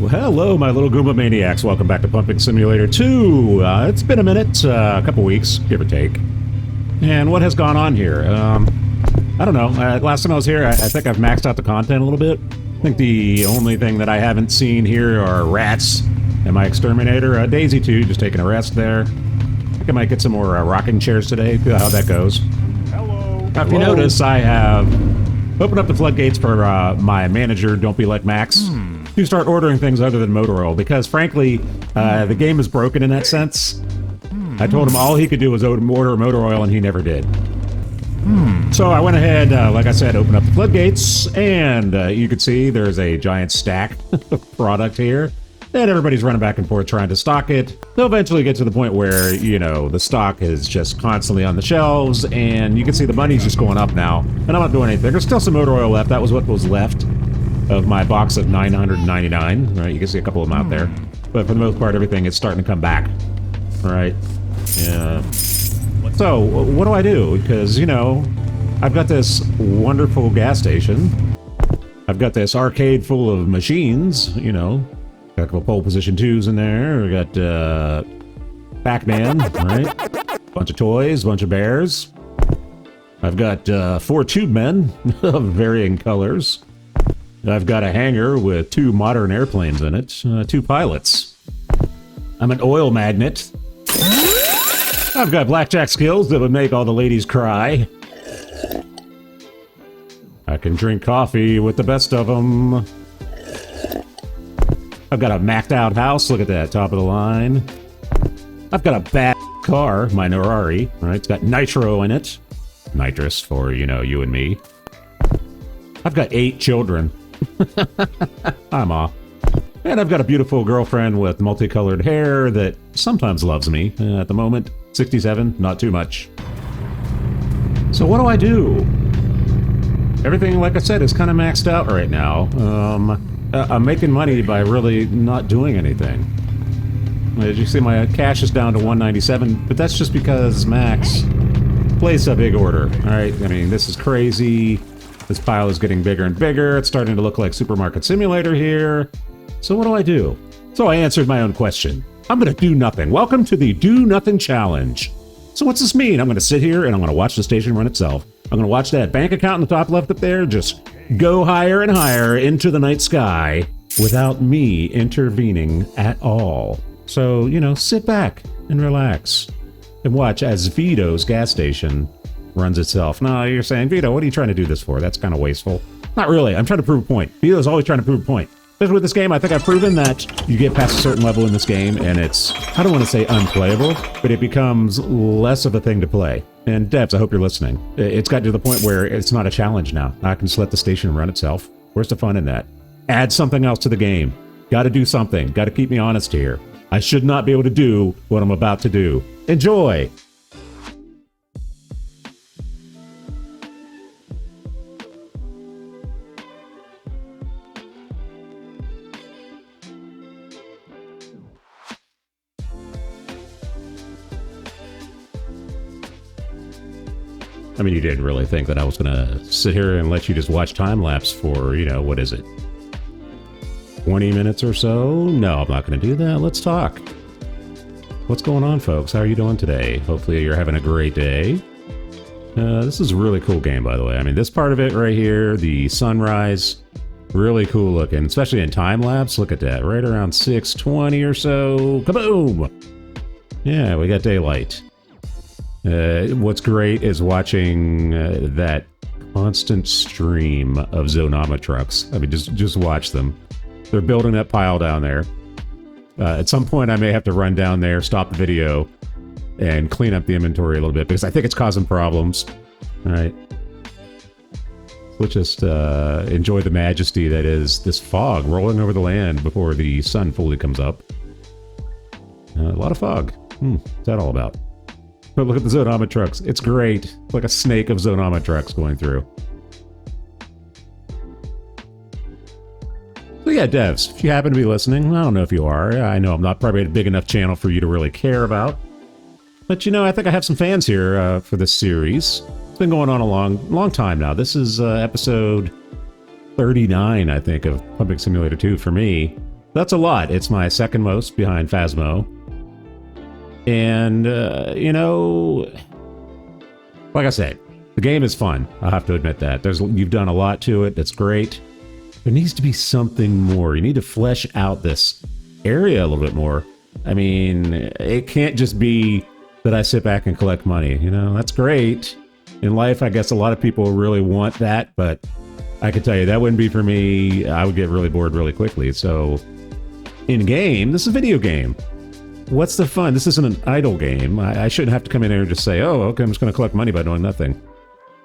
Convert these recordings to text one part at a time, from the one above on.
Well, hello, my little Goomba maniacs. Welcome back to Pumping Simulator 2. It's been a minute, a couple weeks, give or take. And what has gone on here? I don't know. Last time I was here, I think I've maxed out the content a little bit. I think the only thing that I haven't seen here are rats and my exterminator. Daisy, too, just taking a rest there. I think I might get some more rocking chairs today. See how that goes. Hello. Now, if you notice, I have opened up the floodgates for my manager, Don't Be Like Max, to start ordering things other than motor oil, because frankly, the game is broken in that sense. I told him all he could do was order motor oil, and he never did. So I went ahead, like I said, opened up the floodgates, and you can see there's a giant stack of product here, and everybody's running back and forth trying to stock it. They'll eventually get to the point where, you know, the stock is just constantly on the shelves, and you can see the money's just going up now, and I'm not doing anything. There's still some motor oil left. That was what was left of my box of 999. Right, you can see a couple of them out there, but for the most part, everything is starting to come back. All right, yeah. So what do I do? Because, you know, I've got this wonderful gas station. I've got this arcade full of machines. You know, got a couple pole position 2s in there. We got Pac-Man, right? Bunch of toys, bunch of bears. I've got 4 tube men of varying colors. I've got a hangar with 2 modern airplanes in it, 2 pilots. I'm an oil magnet. I've got blackjack skills that would make all the ladies cry. I can drink coffee with the best of them. I've got a maxed out house, look at that, top of the line. I've got a bad car, my Ferrari, right? It's got nitro in it. Nitrous for, you know, you and me. I've got 8 children. I'm off. And I've got a beautiful girlfriend with multicolored hair that sometimes loves me. At the moment, 67, not too much. So what do I do? Everything, like I said, is kind of maxed out right now. I'm making money by really not doing anything. As you see, my cash is down to 197, but that's just because Max placed a big order. All right, I mean, this is crazy. This pile is getting bigger and bigger. It's starting to look like Supermarket Simulator here. So what do I do? So I answered my own question. I'm going to do nothing. Welcome to the Do Nothing Challenge. So what's this mean? I'm going to sit here and I'm going to watch the station run itself. I'm going to watch that bank account in the top left up there just go higher and higher into the night sky without me intervening at all. So, you know, sit back and relax and watch as Vito's gas station runs itself. No, you're saying, Vito, what are you trying to do this for? That's kind of wasteful. Not really. I'm trying to prove a point. Vito's always trying to prove a point. Especially with this game, I think I've proven that you get past a certain level in this game, and it's, I don't want to say unplayable, but it becomes less of a thing to play. And devs, I hope you're listening. It's got to the point where it's not a challenge now. I can just let the station run itself. Where's the fun in that? Add something else to the game. Got to do something. Got to keep me honest here. I should not be able to do what I'm about to do. Enjoy! I mean, you didn't really think that I was going to sit here and let you just watch time-lapse for, you know, what is it? 20 minutes or so? No, I'm not going to do that. Let's talk. What's going on, folks? How are you doing today? Hopefully you're having a great day. This is a really cool game, by the way. I mean, this part of it right here, the sunrise, really cool looking, especially in time-lapse. Look at that, right around 6:20 or so. Kaboom! Yeah, we got daylight. What's great is watching that constant stream of VeedoDaMutt trucks. I mean, just watch them. They're building that pile down there. At some point, I may have to run down there, stop the video, and clean up the inventory a little bit, because I think it's causing problems. All right. Let's just enjoy the majesty that is this fog rolling over the land before the sun fully comes up. A lot of fog. What's that all about? But look at the VeedoDaMutt trucks. It's great. It's like a snake of VeedoDaMutt trucks going through. So yeah, devs, if you happen to be listening, I don't know if you are. I know I'm not probably a big enough channel for you to really care about. But you know, I think I have some fans here for this series. It's been going on a long time now. This is episode 39, I think, of Pumping Simulator 2 for me. That's a lot. It's my second most behind Phasmo. And, you know, like I said, the game is fun. I'll have to admit that. You've done a lot to it. That's great. There needs to be something more. You need to flesh out this area a little bit more. I mean, it can't just be that I sit back and collect money. You know, that's great. In life, I guess a lot of people really want that, but I can tell you that wouldn't be for me. I would get really bored really quickly. So, in game, this is a video game. What's the fun? This isn't an idle game. I shouldn't have to come in here and just say, oh, okay, I'm just going to collect money by doing nothing.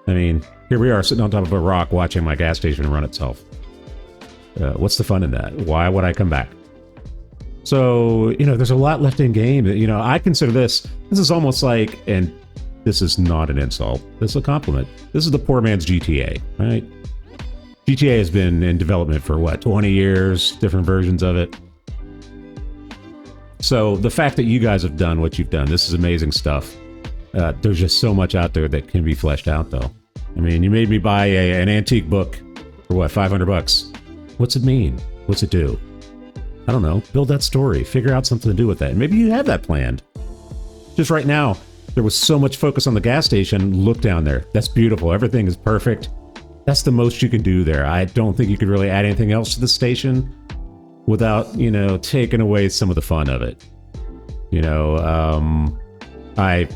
I mean, here we are sitting on top of a rock watching my gas station run itself. What's the fun in that? Why would I come back? So, you know, there's a lot left in game. You know, I consider this is almost like, and this is not an insult, this is a compliment. This is the poor man's GTA, right? GTA has been in development for what, 20 years, different versions of it. So the fact that you guys have done what you've done, this is amazing stuff. There's just so much out there that can be fleshed out, though. I mean, you made me buy an antique book for what, $500? What's it mean? What's it do? I don't know. Build that story. Figure out something to do with that. Maybe you have that planned. Just right now, there was so much focus on the gas station. Look down there. That's beautiful. Everything is perfect. That's the most you can do there. I don't think you could really add anything else to the station without, you know, taking away some of the fun of it. You know, I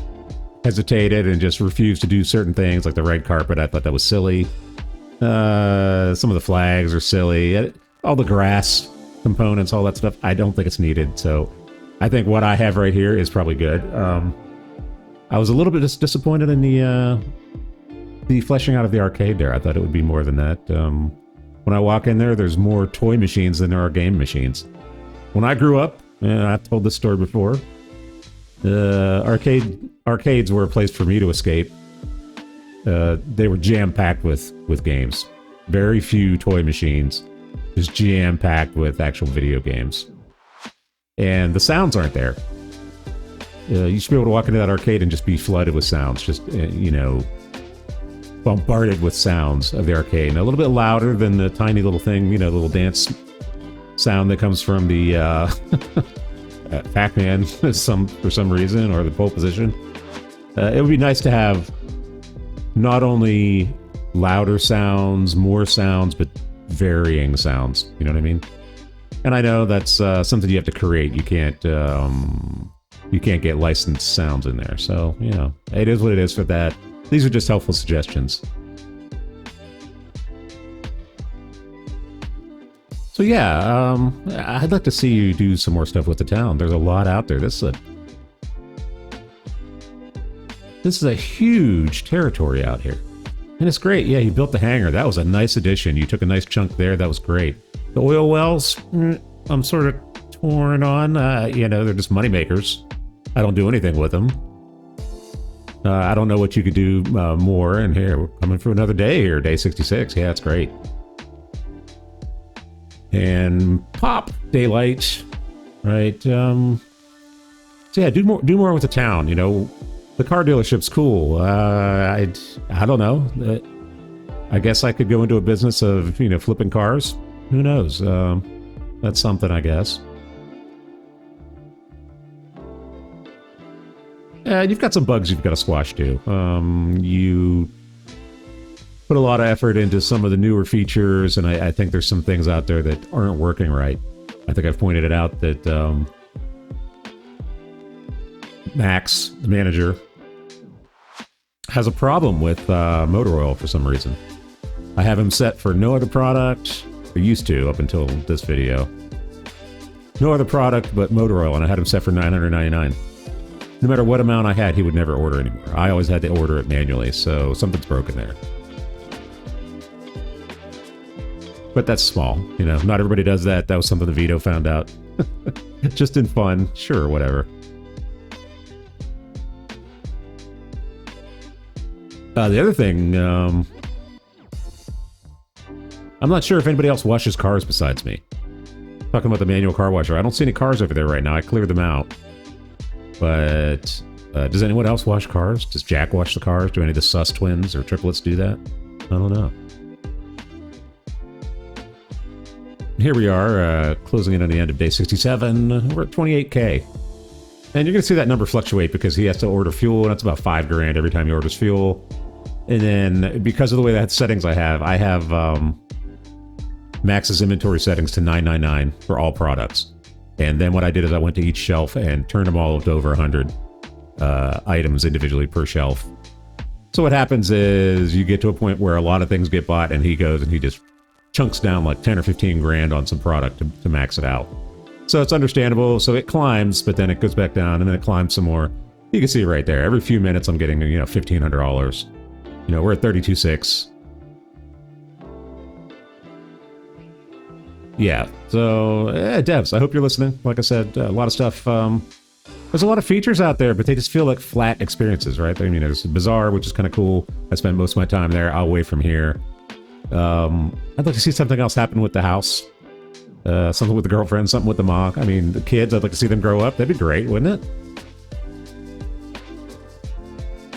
hesitated and just refused to do certain things like the red carpet. I thought that was silly. Some of the flags are silly. All the grass components, all that stuff, I don't think it's needed. So I think what I have right here is probably good. I was a little bit disappointed in the fleshing out of the arcade there. I thought it would be more than that. When I walk in there, there's more toy machines than there are game machines. When I grew up, and I've told this story before, arcades were a place for me to escape. They were jam-packed with games. Very few toy machines, just jam-packed with actual video games. And the sounds aren't there. You should be able to walk into that arcade and just be flooded with sounds. Just, you know, bombarded with sounds of the arcade. And a little bit louder than the tiny little thing, you know, the little dance sound that comes from the Pac-Man for some reason, or the pole position. It would be nice to have not only louder sounds, more sounds, but varying sounds. You know what I mean? And I know that's something you have to create. You can't get licensed sounds in there. So, you know, it is what it is for that. These are just helpful suggestions. So yeah, I'd like to see you do some more stuff with the town. There's a lot out there. This is a huge territory out here. And it's great. Yeah, you built the hangar. That was a nice addition. You took a nice chunk there. That was great. The oil wells, I'm sort of torn on. You know, they're just money makers. I don't do anything with them. I don't know what you could do more. And here, we're coming for another day here, day 66. Yeah, it's great. And pop, daylight, right? So yeah, do more with the town. You know, the car dealership's cool. I don't know. I guess I could go into a business of, you know, flipping cars. Who knows? That's something, I guess. You've got some bugs you've got to squash too. You put a lot of effort into some of the newer features, and I think there's some things out there that aren't working right. I think I've pointed it out that Max, the manager, has a problem with motor oil for some reason. I have him set for no other product. I used to up until this video. No other product but motor oil, and I had him set for $999. No matter what amount I had, he would never order anymore. I always had to order it manually, so something's broken there. But that's small, you know. Not everybody does that. That was something the Veedo found out. Just in fun. Sure, whatever. The other thing, I'm not sure if anybody else washes cars besides me. Talking about the manual car washer. I don't see any cars over there right now. I cleared them out. But does anyone else wash cars? Does Jack wash the cars? Do any of the sus twins or triplets do that? I don't know. here we are, closing in on the end of day 67. We're at 28K. And you're going to see that number fluctuate because he has to order fuel, and that's about $5,000 every time he orders fuel. And then, because of the way that settings I have Max's inventory settings to 999 for all products. And then what I did is I went to each shelf and turned them all to over 100 items individually per shelf. So what happens is you get to a point where a lot of things get bought, and he goes and he just chunks down like 10 or 15 grand on some product to max it out. So it's understandable. So it climbs, but then it goes back down, and then it climbs some more. You can see right there. Every few minutes I'm getting, $1,500. We're at 32.6. Yeah, so devs, I hope you're listening. Like I said, a lot of stuff. There's a lot of features out there, but they just feel like flat experiences, right? I mean, there's Bazaar, which is kind of cool. I spent most of my time there. I'll away from here. I'd like to see something else happen with the house. Something with the girlfriend, something with the mom. I mean, the kids, I'd like to see them grow up. That'd be great, wouldn't it?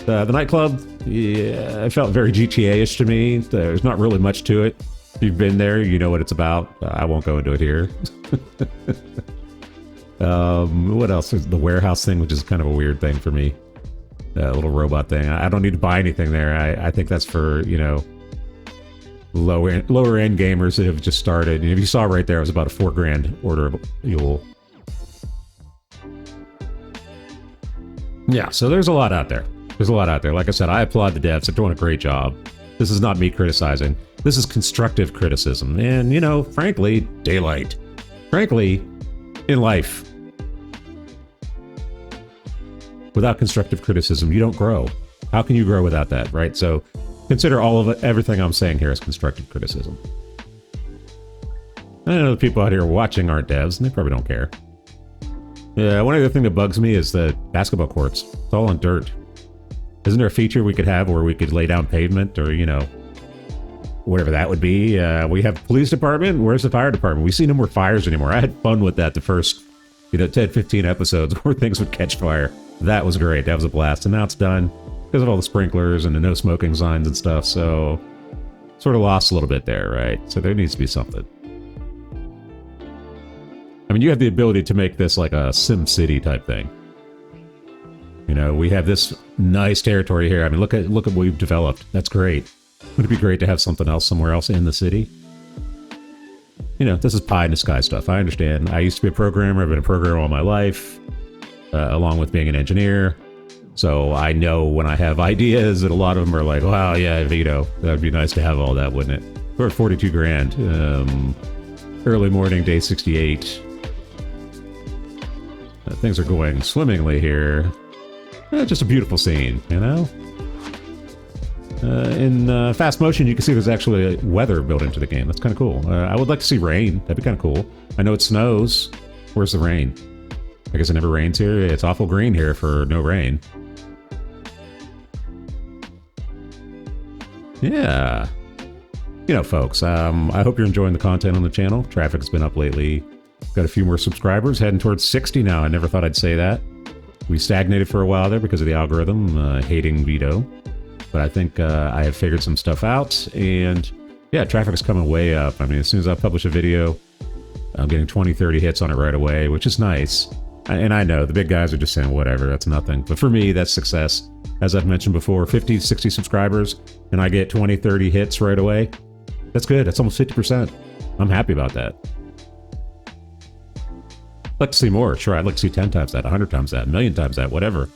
The nightclub, yeah, it felt very GTA-ish to me. There's not really much to it. If you've been there, you know what it's about. I won't go into it here. What else? There's the warehouse thing, which is kind of a weird thing for me. A little robot thing. I don't need to buy anything there. I think that's for, lower end gamers that have just started. And if you saw right there, it was about a $4,000 order. Yeah, so there's a lot out there. Like I said, I applaud the devs. They're doing a great job. This is not me criticizing. This is constructive criticism. And, frankly, daylight. Frankly, in life, without constructive criticism, you don't grow. How can you grow without that, right? So consider everything I'm saying here as constructive criticism. I know the people out here watching aren't devs, and they probably don't care. Yeah, one other thing that bugs me is the basketball courts. It's all on dirt. Isn't there a feature we could have where we could lay down pavement or, whatever that would be? We have police department. Where's the fire department? We see no more fires anymore. I had fun with that the first, 10, 15 episodes where things would catch fire. That was great. That was a blast. And now it's done because of all the sprinklers and the no smoking signs and stuff. So sort of lost a little bit there, right? So there needs to be something. I mean, you have the ability to make this like a Sim City type thing. We have this nice territory here. I mean, look at what we've developed. That's great. Would it be great to have something else somewhere else in the city? This is pie in the sky stuff. I understand. I used to be a programmer. I've been a programmer all my life, along with being an engineer. So I know when I have ideas that a lot of them are like, wow, yeah, Vito, that'd be nice to have all that, wouldn't it? We're at 42 grand. Early morning, day 68. Things are going swimmingly here. Just a beautiful scene, In fast motion, you can see there's actually weather built into the game. That's kind of cool. I would like to see rain. That'd be kind of cool. I know it snows. Where's the rain? I guess it never rains here. It's awful green here for no rain. Yeah. Folks, I hope you're enjoying the content on the channel. Traffic's been up lately. Got a few more subscribers, heading towards 60 now. I never thought I'd say that. We stagnated for a while there because of the algorithm, hating Vito. But I think I have figured some stuff out, and yeah, traffic is coming way up. I mean, as soon as I publish a video, I'm getting 20, 30 hits on it right away, which is nice. And I know the big guys are just saying, whatever, that's nothing. But for me, that's success. As I've mentioned before, 50, 60 subscribers, and I get 20, 30 hits right away. That's good. That's almost 50%. I'm happy about that. I'd like to see more. Sure, I'd like to see 10 times that, 100 times that, 1,000,000 times that, whatever.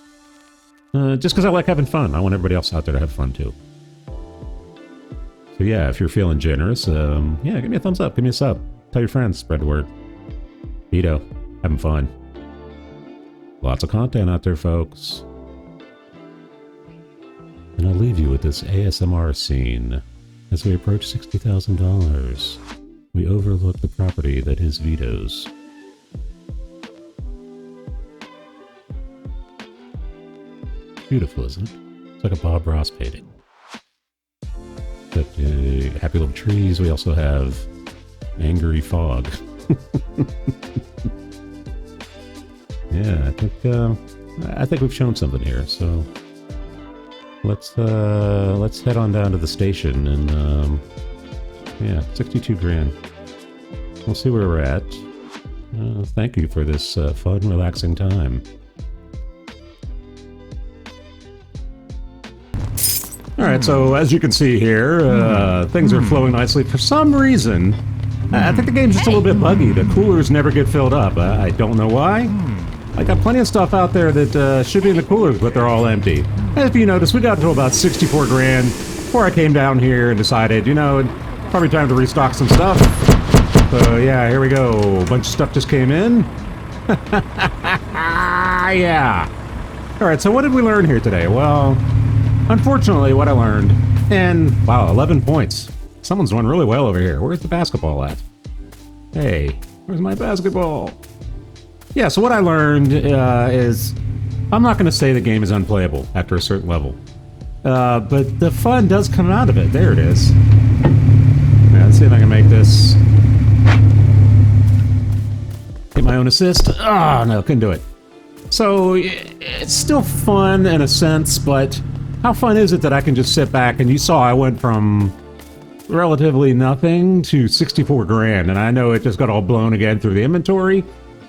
Just because I like having fun. I want everybody else out there to have fun too. So yeah, if you're feeling generous, yeah, give me a thumbs up, give me a sub. Tell your friends, spread the word. Vito, having fun. Lots of content out there, folks. And I'll leave you with this ASMR scene. As we approach $60,000, we overlook the property that is Vito's. Beautiful, isn't it? It's like a Bob Ross painting. Got happy little trees. We also have angry fog. Yeah, I think we've shown something here. So let's head on down to the station and yeah, 62 grand. We'll see where we're at. Thank you for this fun, relaxing time. Alright, so as you can see here, things are flowing nicely. For some reason, I think the game's just a little bit buggy. The coolers never get filled up. I don't know why. I got plenty of stuff out there that should be in the coolers, but they're all empty. And if you notice, we got to about 64 grand before I came down here and decided, you know, probably time to restock some stuff. So yeah, here we go. A bunch of stuff just came in. Yeah. Alright, so what did we learn here today? Well, unfortunately, what I learned, and wow, 11 points. Someone's doing really well over here. Where's the basketball at? Hey, where's my basketball? Yeah, so what I learned is I'm not going to say the game is unplayable after a certain level. But the fun does come out of it. There it is. Yeah, let's see if I can make this. Get my own assist. Oh, no, couldn't do it. So, it's still fun in a sense, but how fun is it that I can just sit back, and you saw I went from relatively nothing to 64 grand, and I know it just got all blown again through the inventory,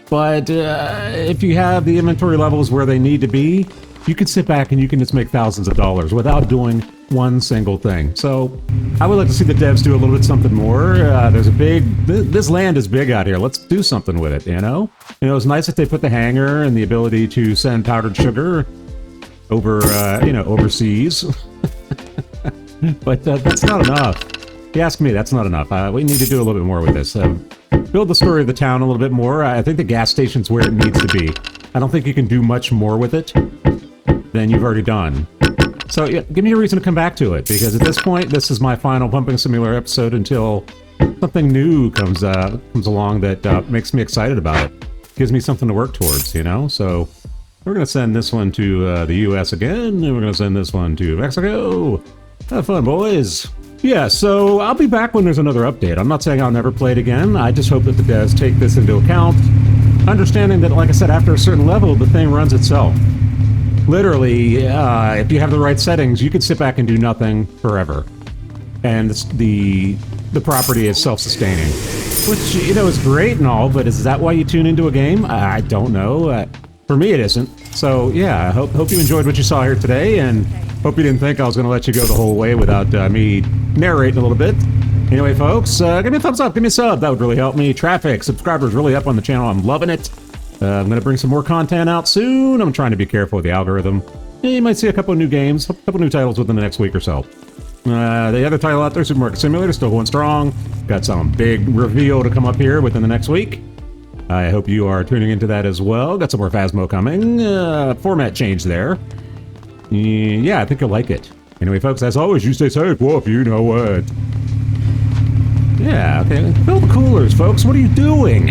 but if you have the inventory levels where they need to be, you can sit back and you can just make thousands of dollars without doing one single thing. So I would like to see the devs do a little bit something more. There's a this land is big out here. Let's do something with it, you know? You know, it's nice that they put the hangar and the ability to send powdered sugar over, you know, overseas. But that's not enough. If you ask me, that's not enough. We need to do a little bit more with this. Build the story of the town a little bit more. I think the gas station's where it needs to be. I don't think you can do much more with it than you've already done. So yeah, give me a reason to come back to it, because at this point, this is my final Pumping Simulator episode until something new comes along that makes me excited about it. Gives me something to work towards, you know? So we're going to send this one to the US again, and we're going to send this one to Mexico. Have fun, boys. Yeah, so I'll be back when there's another update. I'm not saying I'll never play it again. I just hope that the devs take this into account, understanding that, like I said, after a certain level, the thing runs itself. Literally, if you have the right settings, you can sit back and do nothing forever. And the property is self-sustaining. Which, you know, is great and all, but is that why you tune into a game? I don't know. For me, it isn't. So, yeah, I hope you enjoyed what you saw here today, and hope you didn't think I was going to let you go the whole way without me narrating a little bit. Anyway, folks, give me a thumbs up, give me a sub. That would really help me. Traffic, subscribers really up on the channel. I'm loving it. I'm going to bring some more content out soon. I'm trying to be careful with the algorithm. You might see a couple of new games, a couple of new titles within the next week or so. The other title out there, Supermarket Simulator, still going strong. Got some big reveal to come up here within the next week. I hope you are tuning into that as well. Got some more Phasmo coming. Format change there. Yeah, I think you'll like it. Anyway, folks, as always, you stay safe. Woof, you know what. Yeah, okay. Fill the coolers, folks. What are you doing?